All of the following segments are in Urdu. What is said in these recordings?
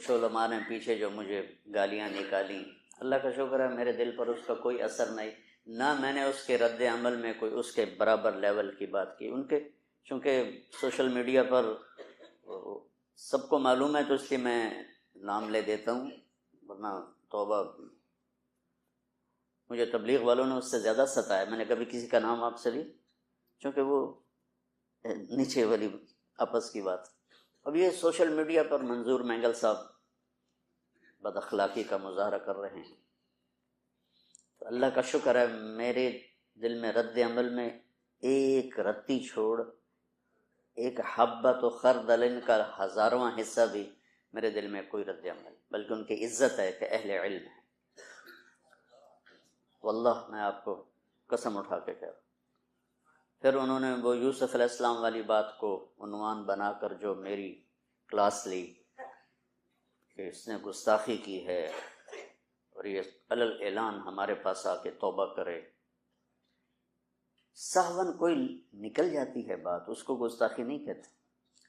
کچھ علماء نے پیچھے جو مجھے گالیاں نکالیں، اللہ کا شکر ہے میرے دل پر اس کا کوئی اثر نہیں، نہ میں نے اس کے رد عمل میں کوئی اس کے برابر لیول کی بات کی. ان کے چونکہ سوشل میڈیا پر سب کو معلوم ہے تو اس لیے میں نام لے دیتا ہوں، ورنہ توبہ. مجھے تبلیغ والوں نے اس سے زیادہ ستایا، میں نے کبھی کسی کا نام آپ سے لی، چونکہ وہ نیچے والی آپس کی بات. اب یہ سوشل میڈیا پر منظور مینگل صاحب بد اخلاقی کا مظاہرہ کر رہے ہیں، تو اللہ کا شکر ہے میرے دل میں رد عمل میں ایک رتی چھوڑ، ایک حبۃ و خردل کا 1000واں حصہ بھی میرے دل میں کوئی رد عمل، بلکہ ان کی عزت ہے کہ اہل علم ہے. واللہ میں آپ کو قسم اٹھا کے کہہ رہا ہوں. پھر انہوں نے وہ یوسف علیہ السلام والی بات کو عنوان بنا کر جو میری کلاس لی کہ اس نے گستاخی کی ہے اور یہ علل اعلان ہمارے پاس آ کے توبہ کرے. سہون کوئی نکل جاتی ہے بات، اس کو گستاخی نہیں کہتے.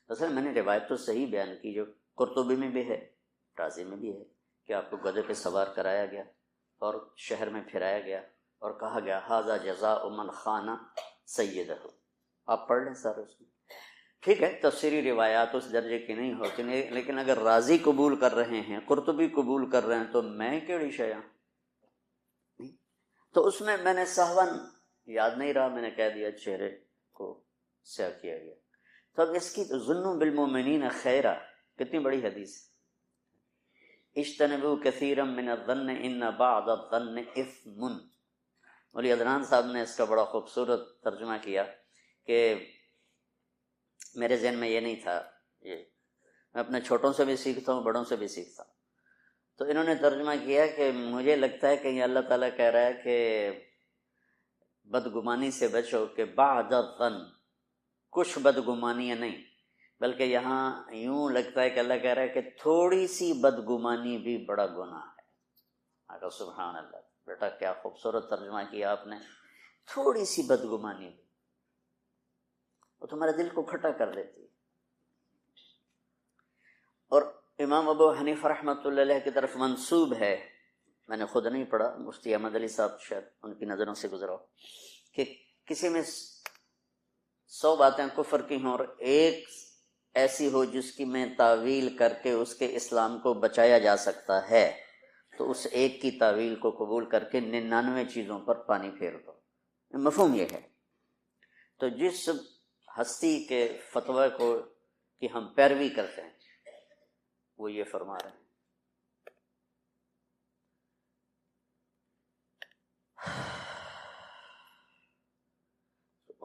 اصل میں نے روایت تو صحیح بیان کی جو قرطبی میں بھی ہے، رازی میں بھی ہے، کہ آپ کو گدھے پہ سوار کرایا گیا اور شہر میں پھرایا گیا اور کہا گیا ھذا جزاء من خان سیدہ. آپ پڑھ لیں سارے اس میں. ٹھیک ہے، تفسیری روایات اس درجے کی نہیں ہوتی، لیکن اگر رازی قبول کر رہے ہیں، قرطبی قبول کر رہے ہیں، تو میں کیڑی شیاں. تو اس میں نے سہون یاد نہیں رہا، میں نے کہہ دیا چہرے کو سیاہ کیا گیا. تو اب اس کی ظنوا بالمؤمنین خیرا کتنی بڑی حدیث. اجتنبوا کثیرا من الظن ان بعض الظن اثم. مولی عدنان صاحب نے اس کا بڑا خوبصورت ترجمہ کیا کہ میرے ذہن میں یہ نہیں تھا، یہ میں اپنے چھوٹوں سے بھی سیکھتا ہوں، بڑوں سے بھی سیکھتا ہوں. تو انہوں نے ترجمہ کیا کہ مجھے لگتا ہے کہ یہ اللہ تعالیٰ کہہ رہا ہے کہ بدگمانی سے بچو، کہ بعد الظن کچھ بدگمانیاں نہیں، بلکہ یہاں یوں لگتا ہے کہ اللہ کہہ رہا ہے کہ تھوڑی سی بدگمانی بھی بڑا گناہ ہے. آقا سبحان اللہ، بیٹا کیا خوبصورت ترجمہ کیا آپ نے. تھوڑی سی بدگمانی بھی وہ تمہارے دل کو کھٹا کر دیتی ہے. اور امام ابو حنیفہ رحمۃ اللہ علیہ کی طرف منسوب ہے، میں نے خود نہیں پڑھا، مفتی احمد علی صاحب شاید ان کی نظروں سے گزرا، کہ کسی میں 100 باتیں کفر کی ہوں اور ایک ایسی ہو جس کی میں تعویل کر کے اس کے اسلام کو بچایا جا سکتا ہے، تو اس ایک کی تعویل کو قبول کر کے 99 چیزوں پر پانی پھیر دو. مفہوم یہ ہے. تو جس ہستی کے فتویٰ کو کہ ہم پیروی کرتے ہیں وہ یہ فرما رہے ہیں.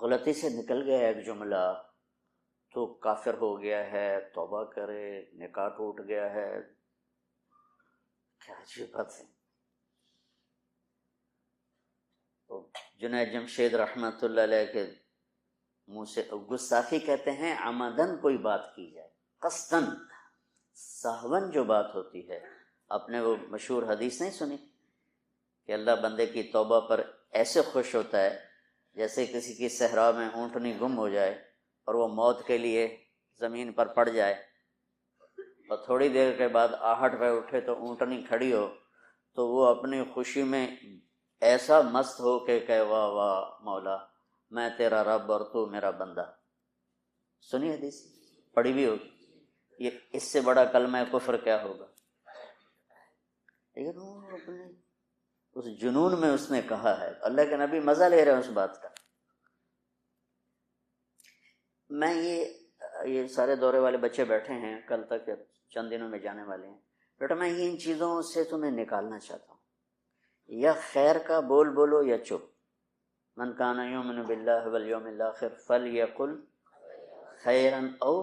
غلطی سے نکل گیا ایک جملہ تو کافر ہو گیا ہے، توبہ کرے، نکاح ٹوٹ گیا ہے. کیا عجیب بات ہے. تو جنید جمشید رحمۃ اللہ علیہ کے منہ سے گستاخی کہتے ہیں عمدن کوئی بات کی جائے، قصدن. سہون جو بات ہوتی ہے، آپ نے وہ مشہور حدیث نہیں سنی کہ اللہ بندے کی توبہ پر ایسے خوش ہوتا ہے جیسے کسی کی صحرا میں اونٹنی گم ہو جائے اور وہ موت کے لیے زمین پر پڑ جائے اور تھوڑی دیر کے بعد آہٹ پہ اٹھے تو اونٹنی کھڑی ہو، تو وہ اپنی خوشی میں ایسا مست ہو کہ واہ واہ مولا میں تیرا رب اور تو میرا بندہ. سنی حدیث، پڑھی بھی ہوگی. یہ اس سے بڑا کلمہ کفر کیا ہوگا. لیکن وہ اپنے اس جنون میں اس نے کہا ہے. اللہ کے نبی مزہ لے رہے ہیں اس بات کا. میں یہ سارے دورے والے بچے بیٹھے ہیں، کل تک چند دنوں میں جانے والے ہیں. بیٹا میں ان چیزوں سے تمہیں نکالنا چاہتا ہوں. یا خیر کا بول بولو یا چپ. من کان یؤمن باللہ والیوم الآخر فلیقل خیرا او،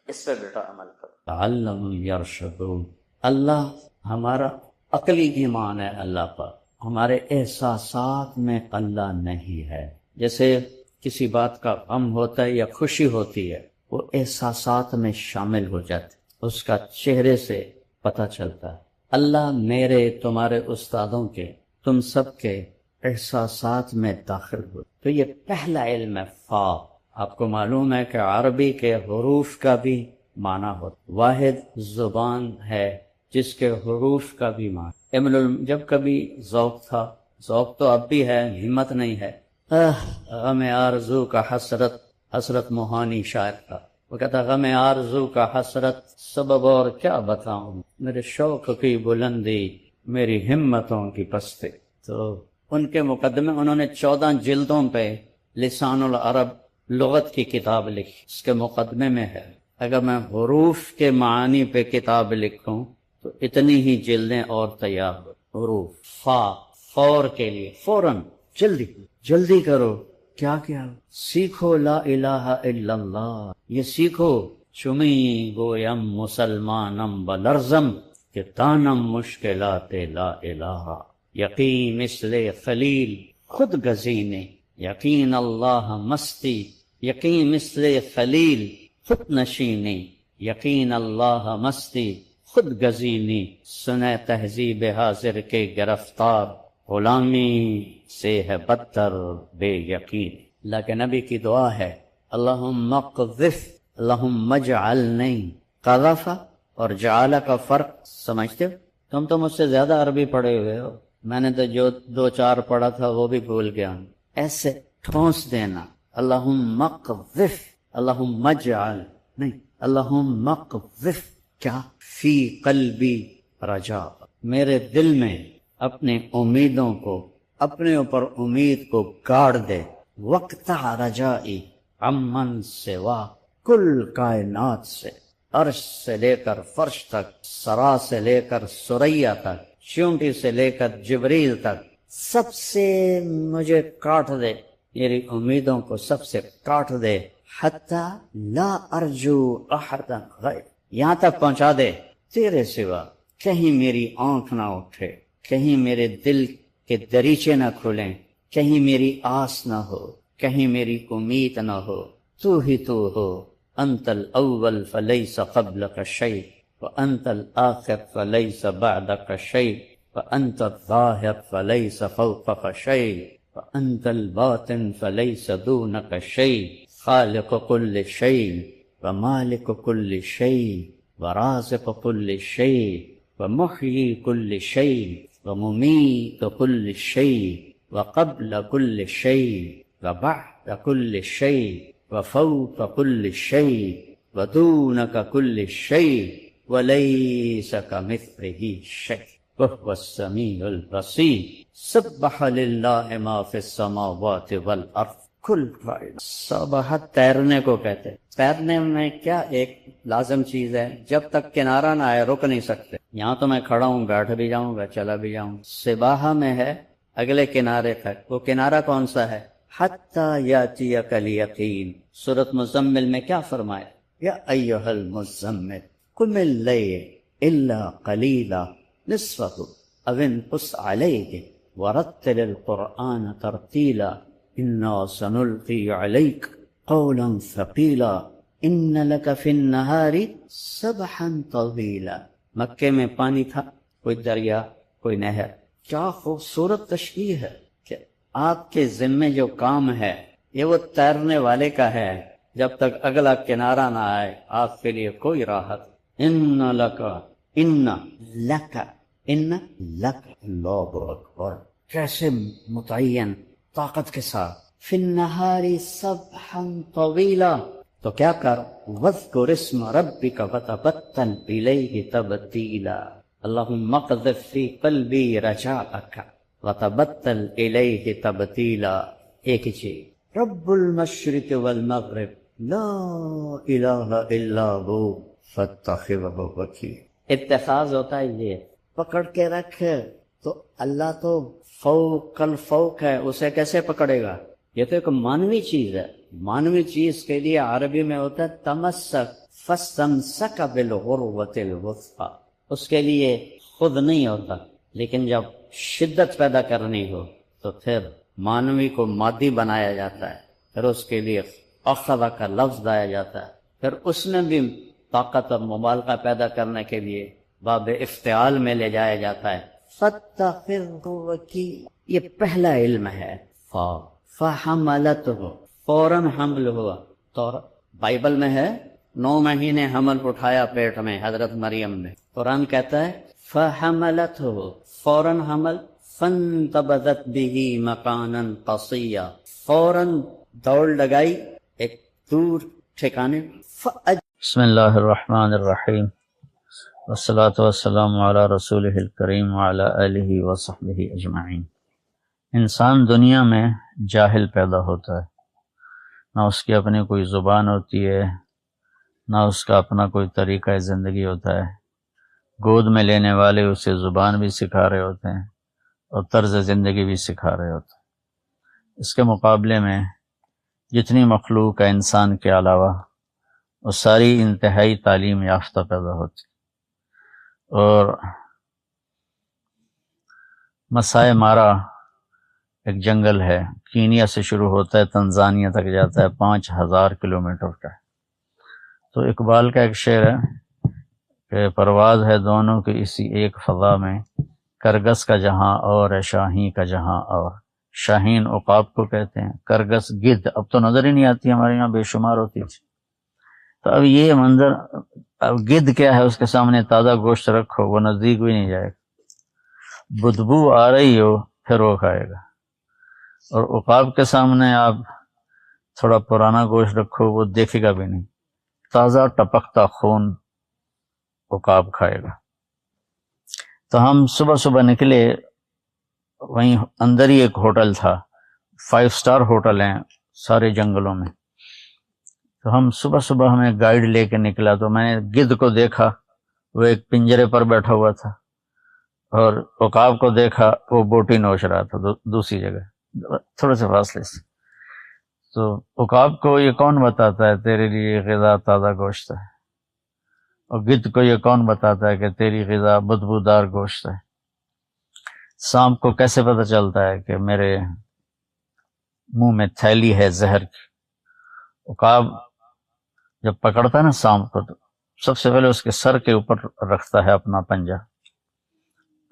اس پہ بیٹا عمل کرو. تعلم یرشدون. اللہ ہمارا عقلی ایمان ہے اللہ پر، ہمارے احساسات میں اللہ نہیں ہے. جیسے کسی بات کا غم ہوتا ہے یا خوشی ہوتی ہے، وہ احساسات میں شامل ہو جاتے، اس کا چہرے سے پتہ چلتا ہے. اللہ میرے، تمہارے استادوں کے، تم سب کے احساسات میں داخل ہو. تو یہ پہلا علم ہے فا. آپ کو معلوم ہے کہ عربی کے حروف کا بھی معنی ہوتا، واحد زبان ہے جس کے حروف کا بھی معنی۔ جب کبھی ذوق تھا، ذوق تو اب بھی ہے، ہمت نہیں ہے، غم آرزو کا حسرت، حسرت موہانی شاعر کا، وہ کہتا غم آرزو کا حسرت، سبب اور کیا بتاؤں، میرے شوق کی بلندی، میری ہمتوں کی پستی۔ تو ان کے مقدمے انہوں نے 14 جلدوں پہ لسان العرب لغت کی کتاب لکھی، اس کے مقدمے میں ہے اگر میں حروف کے معانی پہ کتاب لکھوں تو اتنی ہی جلدیں اور تیار ہو۔ حروف، فا، فور کے لیے، فوراً، جلدی جلدی کرو، کیا سیکھو لا الہ الا اللہ، یہ سیکھو، چمی گویم مسلمانم بلرزم کہ دانم مشکلات لا الہ، یقین مثل خلیل خود گزینے، یقین اللہ مستی، یقین مثل خلیل خود نشینی، یقین اللہ مستی خود گزینی، سنے تہذیب حاضر کے گرفتار، غلامی سے ہے بدتر بے یقین۔ اللہ کے نبی کی دعا ہے اللہم اقذف، اللہم اجعلنی، قذف اور جعل کا فرق سمجھتے ہو؟ تم تو مجھ سے زیادہ عربی پڑھے ہوئے ہو، میں نے تو جو 2-4 پڑھا تھا وہ بھی بھول گیا ہوں۔ ایسے ٹھونس دینا، اللہم اقذف، اللہم اجعل نہیں، اللہم اقذف، کیا فی قلبی رجا، میرے دل میں اپنے امیدوں کو، اپنے اوپر امید کو گاڑ دے، وقت رجائی امن سوا، کل کائنات سے، عرش سے لے کر فرش تک، سرا سے لے کر سریا تک، چونٹی سے لے کر جبریل تک، سب سے مجھے کاٹ دے، میری امیدوں کو سب سے کاٹ دے، حتی لا ارجو احدا غیر، یہاں تک پہنچا دے تیرے سوا کہیں میری آنکھ نہ اٹھے، کہیں میرے دل کے دریچے نہ کھلیں، کہیں میری آس نہ ہو، کہیں میری امید نہ ہو، تو ہی تو ہو، انت الاول فلیس قبلک شیء وانت الآخر فلیس بعدک شیء وانت الظاہر فلیس فوقک شیء وانت الباطن فلیس دونک شیء، خالق کل شیء ومالک کل شیء ورازق کل شیء ومحیی کل شیء وممیت کل شیء وقبل کل شیء وبعد کل شیء وفوق کل شیء ودونک کل شیء ولیس کمثلہ شیء وہو السمیع البصیر، سبح للہ ما فی السماوات والارض کل فائل۔ سبحت تیرنے کو کہتے ہیں، تیرنے میں کیا ایک لازم چیز ہے، جب تک کنارہ نہ آئے رک نہیں سکتے، یہاں تو میں کھڑا ہوں، بیٹھ بھی جاؤں گا، چلا بھی جاؤں، سباحہ میں ہے اگلے کنارے تک، وہ کنارہ کون سا ہے؟ حتی یاتیک الیقین۔ سورۃ مزمل میں کیا فرمایا؟ یا ایھا المزمل قم اللیل الا قلیلا نصفہ او انقص علیہ ورتل القرآن ترتیلا انا سنلقی علیک قولا ثقیلا ان لک فی النہار سبحا طویلا۔ مکے میں پانی تھا، کوئی دریا، کوئی نہر، کیا خوبصورت تشبیہ ہے کہ آپ کے ذمے جو کام ہے یہ وہ تیرنے والے کا ہے، جب تک اگلا کنارہ نہ آئے آپ کے لیے کوئی راحت۔ ان لک، ان لک، ان لک، اللہ اکبر، کیسے متعین طاقت کے ساتھ، فی النہار سبحا طویلا، تو کیا کر، واذکر اسم ربک وتبتل الیہ تبتیلا، اللہم اقذف فی قلبی رجاءک وتبتل الیہ تبتیلا۔ ایک ہی چیز، رب المشرق والمغرب لا الہ الا ہو فاتخذہ وکیلا۔ اتخاذ ہوتا ہے یہ پکڑ کے رکھ، تو اللہ تو فوق الفوق ہے، اسے کیسے پکڑے گا؟ یہ تو ایک مانوی چیز ہے، مانوی چیز کے لیے عربی میں ہوتا ہے تمسک، فاستمسک بالعروۃ الوثقی، اس کے لیے خود نہیں ہوتا، لیکن جب شدت پیدا کرنی ہو تو پھر مانوی کو مادی بنایا جاتا ہے، پھر اس کے لیے اخذ کا لفظ لایا جاتا ہے، پھر اس میں بھی طاقت اور مبالغہ پیدا کرنے کے لیے باب افتعال میں لے جایا جاتا ہے۔ فاتخذہ وکیلا، یہ پہلا علم ہے، فحملتہ، فوراً حمل ہوا، تو بائبل میں ہے 9 مہینے حمل اٹھایا پیٹ میں حضرت مریم نے. قرآن کہتا ہے فَحَمَلَتْهُ، فوراً حمل، فَانْتَبَذَتْ بِهِ مَكَانًا قَصِيًّا، فوراً دوڑ لگائی ایک دور ٹھکانے. بسم اللہ الرحمن الرحیم، والصلاة والسلام علی رسولہ الکریم وعلی آلہ وصحبہ اجمعین. انسان دنیا میں جاہل پیدا ہوتا ہے، نہ اس کی اپنی کوئی زبان ہوتی ہے، نہ اس کا اپنا کوئی طریقہ زندگی ہوتا ہے. گود میں لینے والے اسے زبان بھی سکھا رہے ہوتے ہیں اور طرز زندگی بھی سکھا رہے ہوتے ہیں. اس کے مقابلے میں جتنی مخلوق ہے انسان کے علاوہ، وہ ساری انتہائی تعلیم یافتہ پیدا ہوتی. اور مسائے مارا ایک جنگل ہے، کینیا سے شروع ہوتا ہے، تنزانیہ تک جاتا ہے، 5000 کلومیٹر کا ہے. تو اقبال کا ایک شعر ہے کہ پرواز ہے دونوں کی اسی ایک فضا میں، کرگس کا جہاں اور ہے شاہین کا جہاں اور. شاہین عقاب کو کہتے ہیں، کرگس گدھ، اب تو نظر ہی نہیں آتی، ہمارے یہاں بے شمار ہوتی تھی. تو اب یہ منظر، اب گدھ کیا ہے اس کے سامنے تازہ گوشت رکھو وہ نزدیک بھی نہیں جائے گا. بدبو آ رہی ہو پھر وہ کھائے گا. اور عقاب کے سامنے آپ تھوڑا پرانا گوشت رکھو وہ دیکھے گا بھی نہیں. تازہ ٹپکتا خون عقاب کھائے گا. تو ہم صبح صبح نکلے، وہیں اندر ہی ایک ہوٹل تھا، 5 سٹار ہوٹل ہیں سارے جنگلوں میں. تو ہم صبح صبح ہمیں گائیڈ لے کے نکلا، تو میں نے گدھ کو دیکھا، وہ ایک پنجرے پر بیٹھا ہوا تھا، اور عقاب کو دیکھا وہ بوٹی نوش رہا تھا دوسری جگہ تھوڑے سے فاصلے سے. تو عقاب کو یہ کون بتاتا ہے تیرے لیے غذا تازہ گوشت ہے، اور گدھ کو یہ کون بتاتا ہے کہ تیری غذا بدبودار گوشت ہے. سانپ کو کیسے پتہ چلتا ہے کہ میرے منہ میں تھیلی ہے زہر کی. عقاب جب پکڑتا ہے نا سانپ کو، تو سب سے پہلے اس کے سر کے اوپر رکھتا ہے اپنا پنجہ،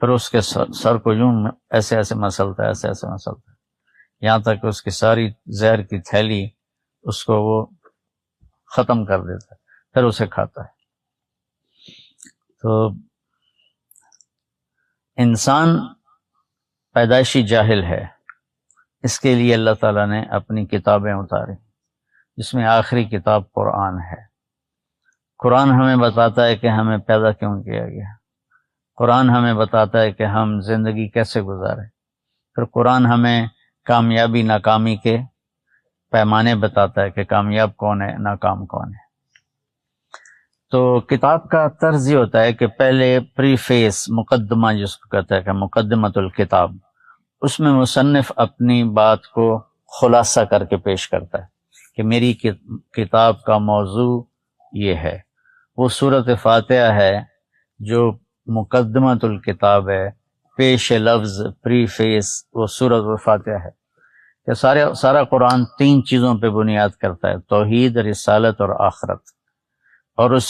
پھر اس کے سر کو یوں ایسے ایسے مسلتا ہے، ایسے ایسے مسلتا ہے، یہاں تک کہ اس کی ساری زہر کی تھیلی اس کو وہ ختم کر دیتا ہے، پھر اسے کھاتا ہے. تو انسان پیدائشی جاہل ہے، اس کے لیے اللہ تعالیٰ نے اپنی کتابیں اتاری، جس میں آخری کتاب قرآن ہے. قرآن ہمیں بتاتا ہے کہ ہمیں پیدا کیوں کیا گیا. قرآن ہمیں بتاتا ہے کہ ہم زندگی کیسے گزاریں. پھر قرآن ہمیں کامیابی ناکامی کے پیمانے بتاتا ہے کہ کامیاب کون ہے، ناکام کون ہے. تو کتاب کا طرز یہ ہوتا ہے کہ پہلے پری فیس، مقدمہ جس کو کہتا ہے کہ مقدمۃ الکتاب، اس میں مصنف اپنی بات کو خلاصہ کر کے پیش کرتا ہے کہ میری کتاب کا موضوع یہ ہے. وہ سورۃ فاتحہ ہے جو مقدمۃ الکتاب ہے، پیش لفظ، پری فیس، وہ سورۃ الفاتحہ ہے. کہ سارا قرآن 3 چیزوں پہ بنیاد کرتا ہے: توحید، رسالت اور آخرت، اور اس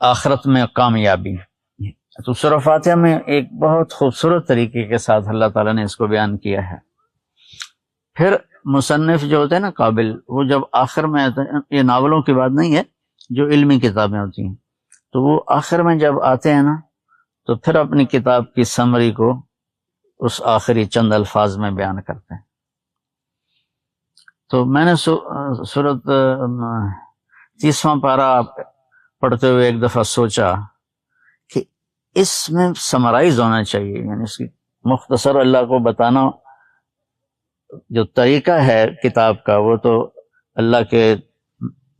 آخرت میں کامیابی. تو سورہ فاتحہ میں ایک بہت خوبصورت طریقے کے ساتھ اللہ تعالیٰ نے اس کو بیان کیا ہے. پھر مصنف جو ہوتے ہیں نا قابل، وہ جب آخر میں آتے ہیں، یہ ناولوں کی بات نہیں ہے، جو علمی کتابیں ہوتی ہیں، تو وہ آخر میں جب آتے ہیں نا، تو پھر اپنی کتاب کی سمری کو اس آخری چند الفاظ میں بیان کرتے ہیں. تو میں نے سورۃ 30واں پارہ پڑھتے ہوئے ایک دفعہ سوچا کہ اس میں سمرائز ہونا چاہیے، یعنی اس کی مختصر اللہ کو بتانا. جو طریقہ ہے کتاب کا وہ تو اللہ کے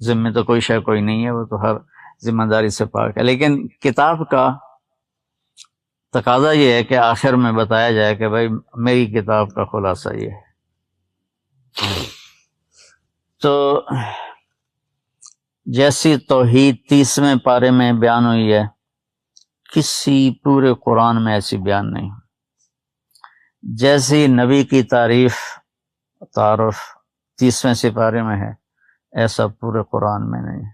ذمہ تو کوئی شے کوئی نہیں ہے، وہ تو ہر ذمہ داری سے پاک ہے، لیکن کتاب کا تقاضا یہ ہے کہ آخر میں بتایا جائے کہ بھائی میری کتاب کا خلاصہ یہ ہے. تو جیسی توحید 30ویں پارے میں بیان ہوئی ہے، کسی پورے قرآن میں ایسی بیان نہیں. جیسی نبی کی تعارف 30ویں سپارے میں ہے، ایسا پورے قرآن میں نہیں ہے.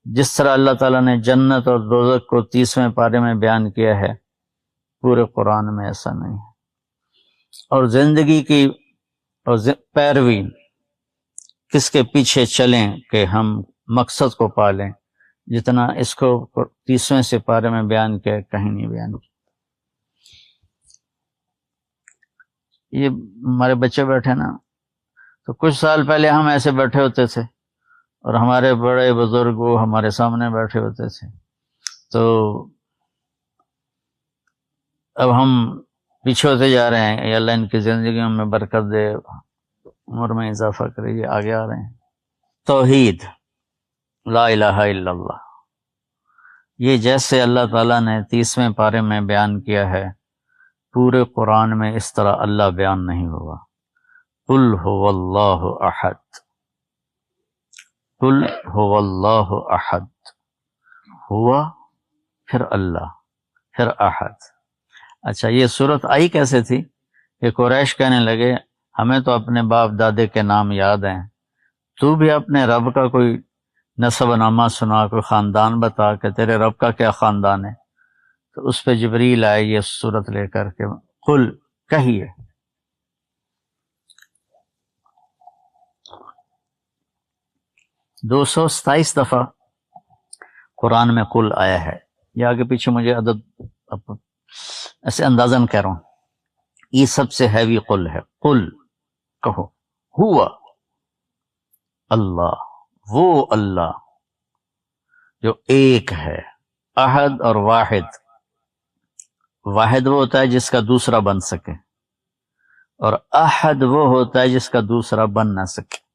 جس طرح اللہ تعالیٰ نے جنت اور دوزخ کو 30ویں پارے میں بیان کیا ہے، پورے قرآن میں ایسا نہیں ہے. اور زندگی کی اور پیروی کس کے پیچھے چلیں کہ ہم مقصد کو پالیں، جتنا اس کو 30ویں سپارے میں بیان کیا کہیں نہیں بیان کیا۔ یہ ہمارے بچے بیٹھے نا، تو کچھ سال پہلے ہم ایسے بیٹھے ہوتے تھے اور ہمارے بڑے بزرگ وہ ہمارے سامنے بیٹھے ہوتے تھے، تو اب ہم پیچھے ہوتے جا رہے ہیں۔ اللہ ان کی زندگیوں میں برکت دے، عمر میں اضافہ کرے، یہ آگے آ رہے ہیں۔ توحید، لا الہ الا اللہ، یہ جیسے اللہ تعالیٰ نے 30ویں پارے میں بیان کیا ہے، پورے قرآن میں اس طرح اللہ بیان نہیں ہوا۔ قل هو اللہ احد، قل هو اللہ احد، ہوا پھر اللہ پھر احد۔ اچھا، یہ صورت آئی کیسے تھی کہ قریش کہنے لگے ہمیں تو اپنے باپ دادے کے نام یاد ہیں، تو بھی اپنے رب کا کوئی نسب نامہ سنا، کوئی خاندان بتا کہ تیرے رب کا کیا خاندان ہے۔ تو اس پہ جبریل آئے یہ صورت لے کر کے قل، کہیے۔ دو 227 دفعہ قرآن میں قل آیا ہے۔ یہ آگے پیچھے مجھے عدد ایسے اندازاً کہہ رہا ہوں، یہ سب سے ہیوی قل ہے۔ قل، کہو، ہوا اللہ، وہ اللہ جو ایک ہے، احد اور واحد۔ واحد وہ ہوتا ہے جس کا دوسرا بن سکے، اور احد وہ ہوتا ہے جس کا دوسرا بن نہ سکے۔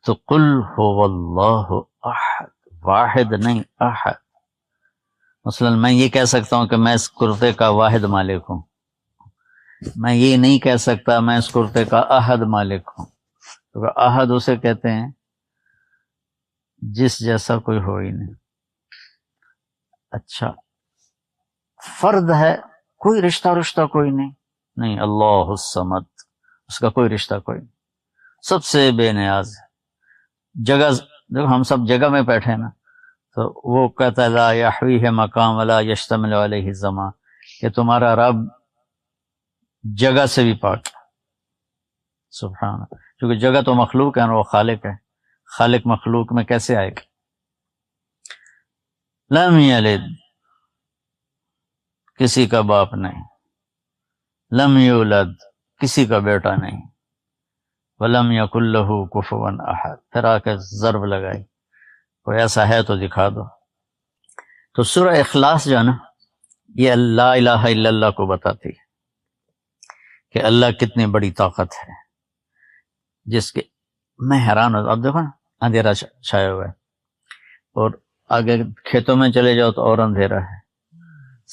تو قل هو اللہ احد، واحد نہیں احد۔ مثلا میں یہ کہہ سکتا ہوں کہ میں اس کرتے کا واحد مالک ہوں، میں یہ نہیں کہہ سکتا میں اس کرتے کا احد مالک ہوں، کیونکہ احد اسے کہتے ہیں جس جیسا کوئی ہو ہی نہیں۔ اچھا، فرد ہے، کوئی رشتہ کوئی نہیں، اللہ الصمد، اس کا کوئی رشتہ کوئی نہیں، سب سے بے نیاز ہے۔ جگہ، دیکھو ہم سب جگہ میں بیٹھے نا، تو وہ کہتا ہے لا یحویہ مقام ولا یشتمل علیہ زمان، کہ تمہارا رب جگہ سے بھی پاک ہے، سبحان اللہ، کیونکہ جگہ تو مخلوق ہے اور وہ خالق ہے، خالق مخلوق میں کیسے آئے گا؟ لم یلد، کسی کا باپ نہیں، لم یولد، کسی کا بیٹا نہیں، ولم یکن لہ کفوا احد، پھر آ کے ضرب لگائی، کوئی ایسا ہے تو دکھا دو۔ تو سورہ اخلاص جو ہے نا، یہ لا الہ الا اللہ کو بتاتی ہے کہ اللہ کتنی بڑی طاقت ہے، جس کے میں حیران ہوں۔ اب دیکھو نا، اندھیرا چھایا ہوا ہے، اور آگے کھیتوں میں چلے جاؤ تو اور اندھیرا ہے،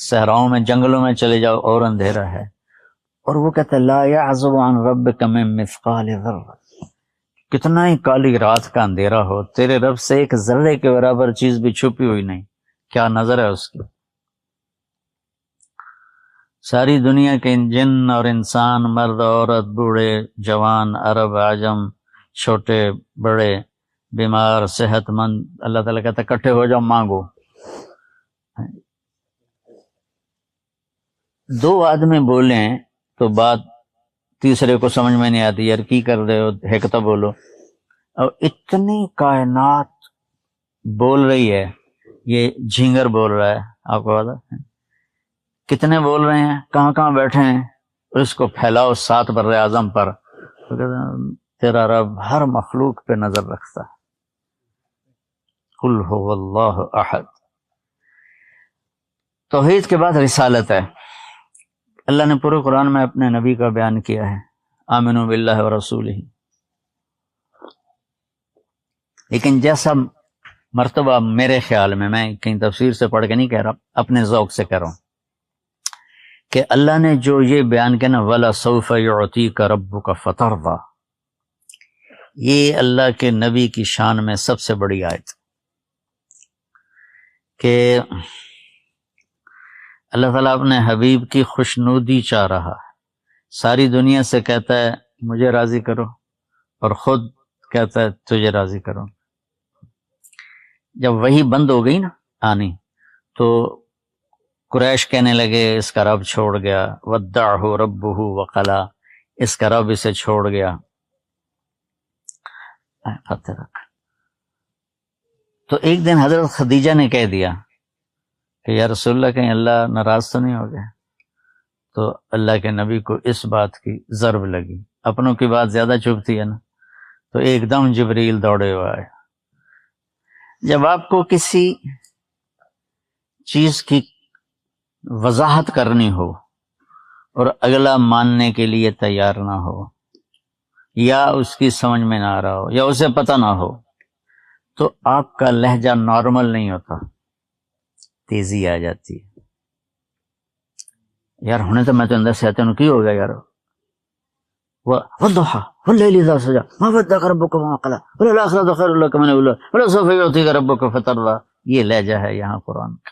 صحراؤں میں جنگلوں میں چلے جاؤ اور اندھیرا ہے، اور وہ کہتا ہے لا یعزب عن ربک من مثقال ذرہ، کتنا ہی کالی رات کا اندھیرا ہو، تیرے رب سے ایک ذرے کے برابر چیز بھی چھپی ہوئی نہیں، کیا نظر ہے اس کی۔ ساری دنیا کے جن اور انسان، مرد عورت، بوڑھے جوان، عرب عجم، چھوٹے بڑے، بیمار صحت مند، اللہ تعالیٰ کہتا ہے اکٹھے ہو جاؤ، مانگو۔ دو آدمی بولیں تو بات تیسرے کو سمجھ میں نہیں آتی، یار کی کر رہے ہو، ہیکتا بولو۔ اور اتنی کائنات بول رہی ہے، یہ جھینگر بول رہا ہے، آپ کو پتا ہے کتنے بول رہے ہیں، کہاں کہاں بیٹھے ہیں، اور اس کو پھیلاؤ 7 بر اعظم پر، تو کہتے ہیں تیرا رب ہر مخلوق پہ نظر رکھتا ہے۔ قل هو اللہ احد۔ توحید کے بعد رسالت ہے۔ اللہ نے پورے قرآن میں اپنے نبی کا بیان کیا ہے، آمنوا باللہ ورسولہ، لیکن جیسا مرتبہ میرے خیال میں کہیں تفسیر سے پڑھ کے نہیں کہہ رہا، اپنے ذوق سے کہہ رہا ہوں، کہ اللہ نے جو یہ بیان کیا نا وَلَسَوْفَ يُعْطِيكَ رَبُّكَ فَتَرْضَىٰ، یہ اللہ کے نبی کی شان میں سب سے بڑی آیت، کہ اللہ تعالیٰ اپنے حبیب کی خوشنودی چاہ رہا ہے، ساری دنیا سے کہتا ہے مجھے راضی کرو، اور خود کہتا ہے تجھے راضی کرو۔ جب وہی بند ہو گئی نا آنی، تو قریش کہنے لگے اس کا رب چھوڑ گیا، وَدَّعْهُ رَبُّهُ وَقَلَا، اس کا رب اسے چھوڑ گیا۔ پتھر رکھ. تو ایک دن حضرت خدیجہ نے کہہ دیا کہ یا رسول اللہ کہیں اللہ ناراض تو نہیں ہو گیا. تو اللہ کے نبی کو اس بات کی ضرب لگی، اپنوں کی بات زیادہ چبھتی ہے نا. تو ایک دم جبریل دوڑے ہوئے آئے. جب آپ کو کسی چیز کی وضاحت کرنی ہو اور اگلا ماننے کے لیے تیار نہ ہو، یا اس کی سمجھ میں نہ آ رہا ہو، یا اسے پتہ نہ ہو، تو آپ کا لہجہ نارمل نہیں ہوتا، تیزی آ جاتی ہے. یار ہونے تو میں تو اندر سے آتے ہوں کی ہو گیا یار، والضحى والليل اذا سجى ما ودعك ربك وما قلى وللآخرة خير لك من الاولى ولسوف يعطيك ربك فترضى. یہ لہجہ ہے یہاں قرآن کا.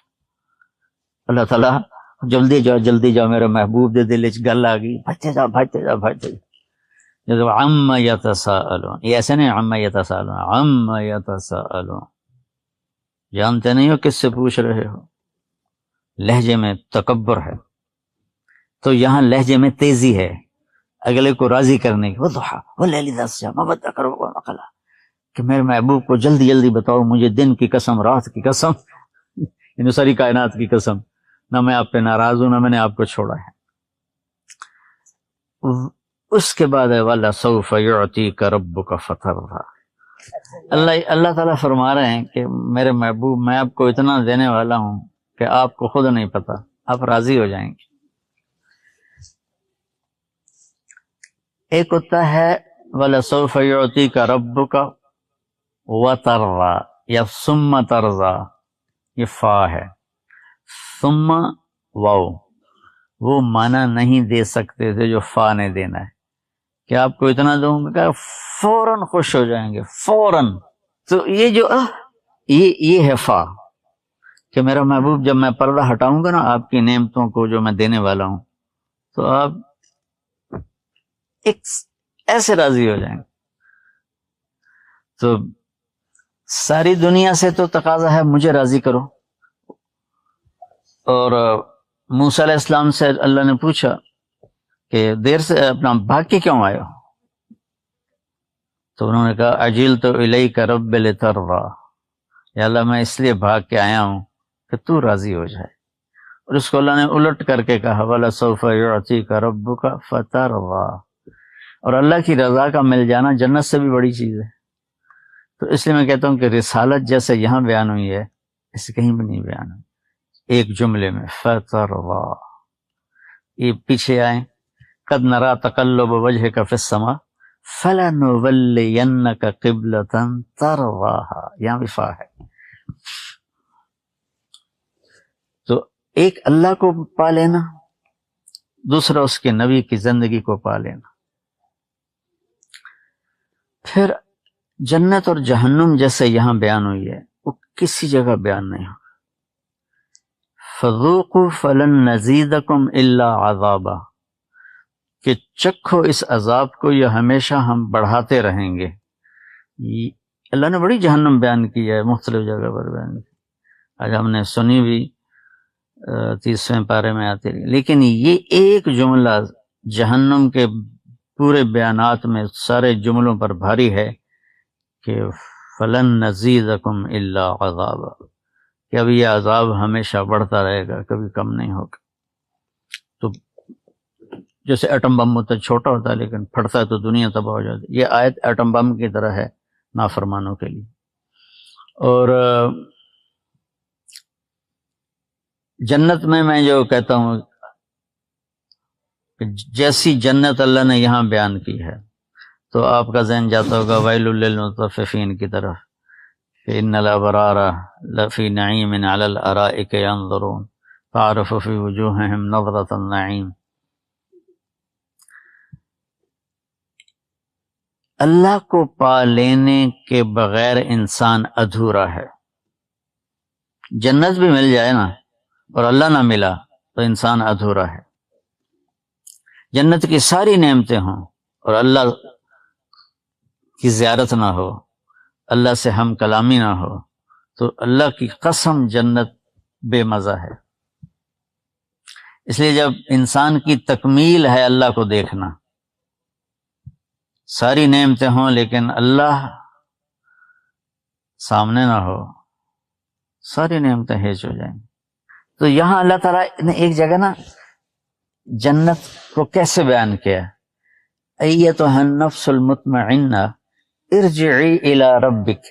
اللہ تعالیٰ جلدی جاؤ میرے محبوب دے دل چ گل آ گئی، بھجتے جاؤ. عما يتساءلون، یہ ایسے نہیں عما يتساءلون، عما يتساءلون، جانتے نہیں ہو کس سے پوچھ رہے ہو. لہجے میں تکبر ہے، تو یہاں لہجے میں تیزی ہے اگلے کو راضی کرنے کی. والضحى والليل اذا سجى ما ودعك ربك وما قلى، کہ میرے محبوب کو جلدی بتاؤ مجھے دن کی قسم، رات کی قسم، یعنی ساری کائنات کی قسم، نہ میں آپ پہ ناراض ہوں نہ میں نے آپ کو چھوڑا ہے. اس کے بعد ہے وَلَسَوْفَ يُعْطِيكَ رَبُّكَ فَتَرْضَىٰ. اللہ تعالیٰ فرما رہے ہیں کہ میرے محبوب میں آپ کو اتنا دینے والا ہوں کہ آپ کو خود نہیں پتا، آپ راضی ہو جائیں گے. ایک ہوتا ہے وَلَسَوْفَ يُعْطِيكَ رَبُّكَ وَتَرْضَىٰ یا ثُمَّ تَرْضَىٰ، یہ فا ہے. ثم واو وہ معنی نہیں دے سکتے تھے جو فا نے دینا ہے، کہ آپ کو اتنا دوں گا فوراً خوش ہو جائیں گے فوراً. تو یہ جو یہ ہے فا، کہ میرا محبوب جب میں پردہ ہٹاؤں گا نا آپ کی نعمتوں کو جو میں دینے والا ہوں، تو آپ ایک ایسے راضی ہو جائیں گے. تو ساری دنیا سے تو تقاضا ہے مجھے راضی کرو. اور موسیٰ علیہ السلام سے اللہ نے پوچھا کہ دیر سے اپنا بھاگ کے کیوں آئے ہو؟ تو انہوں نے کہا عجلت الیک رب لترضیٰ، یا اللہ میں اس لیے بھاگ کے آیا ہوں کہ تو راضی ہو جائے. اور اس کو اللہ نے الٹ کر کے کہا وَلَسَوْفَ يُعْطِيكَ رَبُّكَ فَتَرْضَىٰ. اور اللہ کی رضا کا مل جانا جنت سے بھی بڑی چیز ہے. تو اس لیے میں کہتا ہوں کہ رسالت جیسے یہاں بیان ہوئی ہے اس کہیں بھی نہیں بیان ہوئی، ایک جملے میں فَتَرْضَىٰ. یہ پیچھے آئیں قَدْ نَرَىٰ تَقَلُّبَ وَجْهِكَ فِي السَّمَاءِ فَلَنُوَلِّيَنَّكَ قِبْلَةً تَرْضَاهَا، یہاں بھی فا ہے. تو ایک اللہ کو پا لینا، دوسرا اس کے نبی کی زندگی کو پا لینا. پھر جنت اور جہنم جیسے یہاں بیان ہوئی ہے وہ کسی جگہ بیان نہیں ہو. فَذُوقُوا فَلَن نَّزِيدَكُمْ إِلَّا عَذَابًا، کہ چکھو اس عذاب کو، یہ ہمیشہ ہم بڑھاتے رہیں گے. اللہ نے بڑی جہنم بیان کی ہے، مختلف جگہ پر بیان کی، آج ہم نے سنی بھی 30ویں پارے میں آتی رہی. لیکن یہ ایک جملہ جہنم کے پورے بیانات میں سارے جملوں پر بھاری ہے کہ فَلَن نَّزِيدَكُمْ إِلَّا عَذَابًا، کہ اب یہ عذاب ہمیشہ بڑھتا رہے گا، کبھی کم نہیں ہوگا. تو جیسے ایٹم بم ہوتا ہے چھوٹا ہوتا ہے لیکن پھٹتا ہے تو دنیا تباہ ہو جاتی ہے، یہ آیت ایٹم بم کی طرح ہے نافرمانوں کے لیے. اور جنت میں جو کہتا ہوں کہ جیسی جنت اللہ نے یہاں بیان کی ہے تو آپ کا ذہن جاتا ہوگا ویل للمطففین کی طرف، کہ ان الابرار لفی نعیم علی الارائک ینظرون تعرف فی وجوہہم نظرۃ النعیم. اللہ کو پا لینے کے بغیر انسان ادھورا ہے. جنت بھی مل جائے نا اور اللہ نہ ملا تو انسان ادھورا ہے. جنت کی ساری نعمتیں ہوں اور اللہ کی زیارت نہ ہو، اللہ سے ہم کلامی نہ ہو، تو اللہ کی قسم جنت بے مزہ ہے. اس لیے جب انسان کی تکمیل ہے اللہ کو دیکھنا، ساری نعمتیں ہوں لیکن اللہ سامنے نہ ہو، ساری نعمتیں ہیج ہو جائیں گی۔ تو یہاں اللہ تعالیٰ نے ایک جگہ نا جنت کو کیسے بیان کیا ہے، ایتھا النفس المطمئنہ ارجعی الی ربک،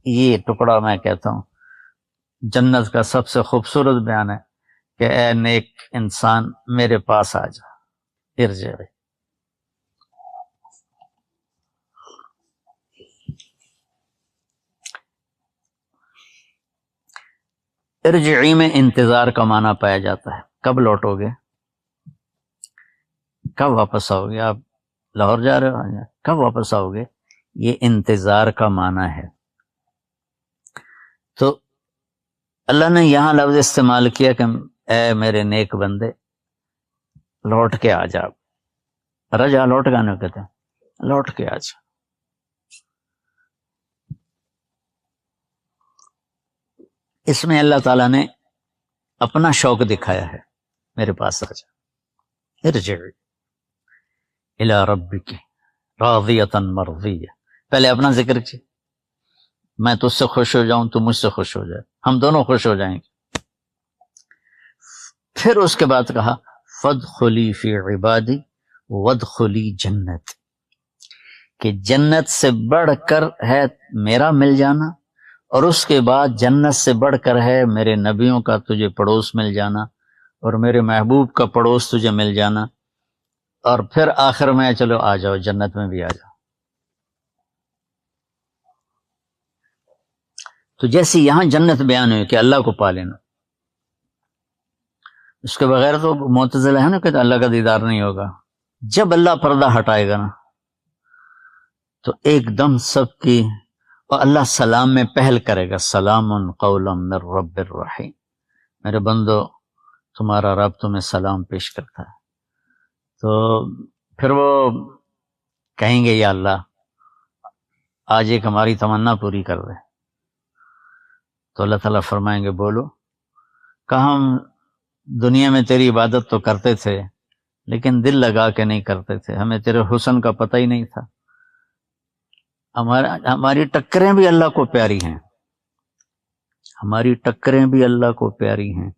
یہ ٹکڑا میں کہتا ہوں جنت کا سب سے خوبصورت بیان ہے کہ اے نیک انسان میرے پاس آ جا، ارجعی۔ ارجعی میں انتظار کا معنی پایا جاتا ہے، کب لوٹو گے، کب واپس آؤ گے، آپ لاہور جا رہے ہو، کب واپس آؤ گے، یہ انتظار کا معنی ہے۔ تو اللہ نے یہاں لفظ استعمال کیا کہ اے میرے نیک بندے لوٹ کے آ جا، رجا لوٹ گانے کہتے ہیں، لوٹ کے آ جا۔ اس میں اللہ تعالیٰ نے اپنا شوق دکھایا ہے، میرے پاس آ جا، ارجعی الی ربک راضیۃ مرضیہ، پہلے اپنا ذکر کیا، میں تجھ سے خوش ہو جاؤں تو مجھ سے خوش ہو جائے، ہم دونوں خوش ہو جائیں گے۔ پھر اس کے بعد کہا فادخلی فی عبادی وادخلی جنت، کہ جنت سے بڑھ کر ہے میرا مل جانا، اور اس کے بعد جنت سے بڑھ کر ہے میرے نبیوں کا تجھے پڑوس مل جانا، اور میرے محبوب کا پڑوس تجھے مل جانا، اور پھر آخر میں چلو آ جاؤ جنت میں بھی آ جاؤ۔ تو جیسے یہاں جنت بیان ہوئی کہ اللہ کو پا لینا، اس کے بغیر تو معتزلہ ہے نا کہ اللہ کا دیدار نہیں ہوگا۔ جب اللہ پردہ ہٹائے گا نا تو ایک دم سب کی، اور اللہ سلام میں پہل کرے گا، سلام قولا من رب الرحیم، میرے بندو تمہارا رب تمہیں سلام پیش کرتا ہے۔ تو پھر وہ کہیں گے یا اللہ آج ایک ہماری تمنا پوری کر دے، تو اللہ تعالیٰ فرمائیں گے بولو، کہ ہم دنیا میں تیری عبادت تو کرتے تھے لیکن دل لگا کے نہیں کرتے تھے، ہمیں تیرے حسن کا پتہ ہی نہیں تھا، ہماری ٹکریں بھی اللہ کو پیاری ہیں، ہماری ٹکریں بھی اللہ کو پیاری ہیں۔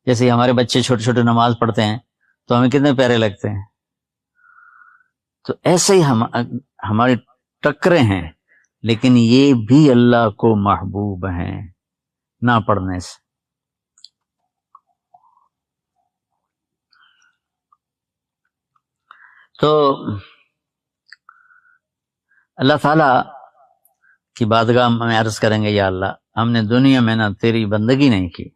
جیسے ہمارے بچے چھوٹے چھوٹے نماز پڑھتے ہیں تو ہمیں کتنے پیارے لگتے ہیں، تو ایسے ہی ہماری ٹکریں ہیں، لیکن یہ بھی اللہ کو محبوب ہیں نہ پڑھنے سے۔ تو اللہ تعالیٰ کی بارگاہ میں عرض کریں گے یا اللہ ہم نے دنیا میں نہ تیری بندگی نہیں کی،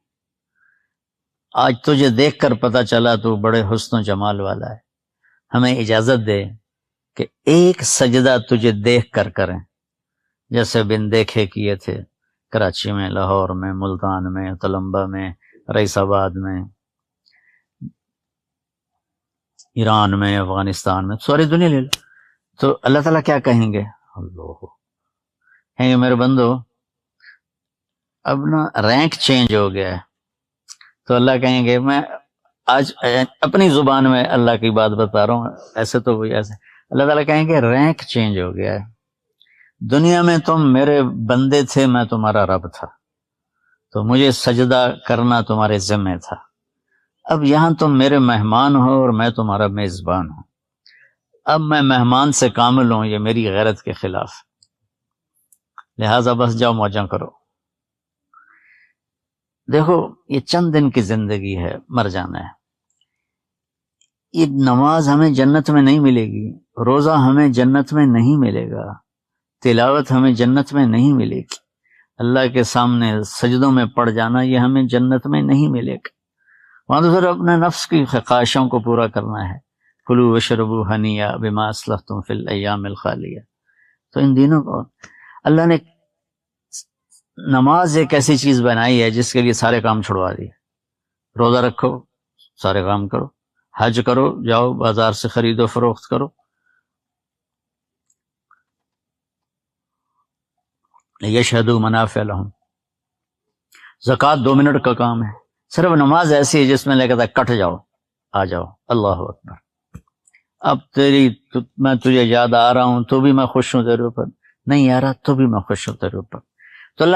آج تجھے دیکھ کر پتہ چلا تو بڑے حسن و جمال والا ہے، ہمیں اجازت دے کہ ایک سجدہ تجھے دیکھ کر کریں، جیسے بن دیکھے کیے تھے کراچی میں، لاہور میں، ملتان میں، تلمبہ میں، رئیس آباد میں، ایران میں، افغانستان میں، ساری دنیا لے لو۔ تو اللہ تعالیٰ کیا کہیں گے، اللہ کہیں گے میرے بندو اب نا رینک چینج ہو گیا ہے، تو اللہ کہیں گے میں آج اپنی زبان میں اللہ کی بات بتا رہا ہوں، ایسے تو وہی ایسے، اللہ تعالیٰ کہیں گے رینک چینج ہو گیا ہے، دنیا میں تم میرے بندے تھے، میں تمہارا رب تھا، تو مجھے سجدہ کرنا تمہارے ذمہ تھا، اب یہاں تم میرے مہمان ہو اور میں تمہارا میزبان ہوں، اب میں مہمان سے کامل ہوں، یہ میری غیرت کے خلاف، لہٰذا بس جاؤ موجاں کرو۔ دیکھو یہ چند دن کی زندگی ہے، مر جانا ہے، یہ نماز ہمیں جنت میں نہیں ملے گی، روزہ ہمیں جنت میں نہیں ملے گا، تلاوت ہمیں جنت میں نہیں ملے گی، اللہ کے سامنے سجدوں میں پڑ جانا یہ ہمیں جنت میں نہیں ملے گا، وہاں تو پھر اپنے نفس کی خواہشوں کو پورا کرنا ہے، کلوا واشربوا ہنیئا بما اسلفتم فی الایام الخالیہ۔ تو ان دنوں کو اللہ نے نماز ایک ایسی چیز بنائی ہے جس کے لیے سارے کام چھڑوا دیے، روزہ رکھو سارے کام کرو، حج کرو جاؤ بازار سے خرید و فروخت کرو، یشہدوا منافع لہم، زکوٰۃ 2 منٹ کا کام ہے، صرف نماز ایسی ہے جس میں لے کہتا ہے کٹ جاؤ آ جاؤ، اللہ اکبر، اب میں تجھے یاد آ رہا ہوں تو بھی میں خوش ہوں تیرے اوپر، نہیں آ رہا تو بھی میں خوش ہوں تیرے اوپر، تو اللہ